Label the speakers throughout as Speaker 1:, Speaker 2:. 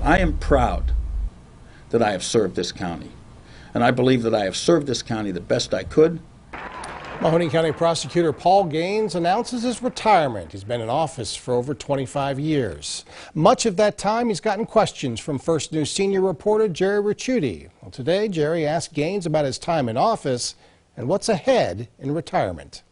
Speaker 1: I am proud that I have served this county, and I believe that I have served this county the best I could.
Speaker 2: Mahoning County Prosecutor Paul Gaines announces his retirement. He's been in office for over 25 years. Much of that time, he's gotten questions from First News senior reporter Jerry Ricciuti. Well, today, Jerry asked Gaines about his time in office and what's ahead in retirement.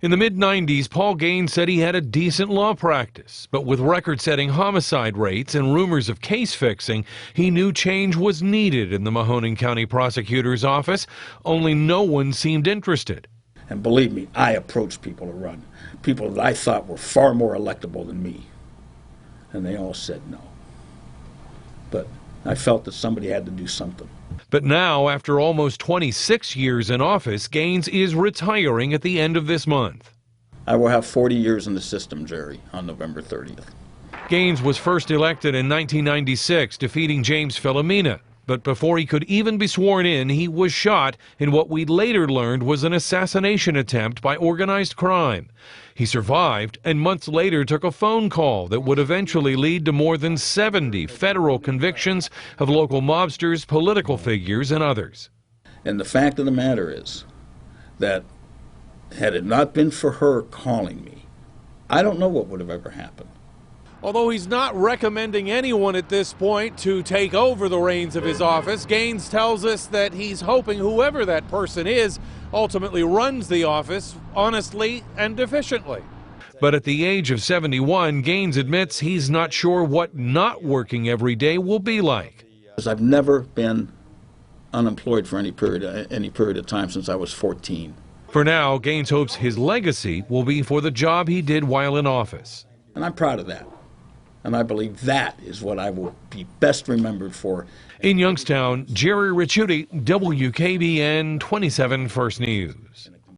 Speaker 3: In the mid-90s, Paul Gaines said he had a decent law practice, but with record-setting homicide rates and rumors of case fixing, he knew change was needed in the Mahoning County Prosecutor's office, only no one seemed interested.
Speaker 1: And believe me, I approached people to run, people that I thought were far more electable than me, and they all said no. But I felt that somebody had to do something.
Speaker 3: But now, after almost 26 years in office, Gaines is retiring at the end of this month.
Speaker 1: I will have 40 years in the system, Jerry, on November 30th.
Speaker 3: Gaines was first elected in 1996, defeating James Filomena. But before he could even be sworn in, he was shot in what we later learned was an assassination attempt by organized crime. He survived and months later took a phone call that would eventually lead to more than 70 federal convictions of local mobsters, political figures, and others.
Speaker 1: And the fact of the matter is that had it not been for her calling me, I don't know what would have ever happened.
Speaker 4: Although he's not recommending anyone at this point to take over the reins of his office, Gaines tells us that he's hoping whoever that person is ultimately runs the office honestly and efficiently.
Speaker 3: But at the age of 71, Gaines admits he's not sure what not working every day will be like.
Speaker 1: I've never been unemployed for any period of time since I was 14.
Speaker 3: For now, Gaines hopes his legacy will be for the job he did while in office.
Speaker 1: And I'm proud of that. And I believe that is what I will be best remembered for.
Speaker 3: In Youngstown, Jerry Ricciuti, WKBN 27 First News.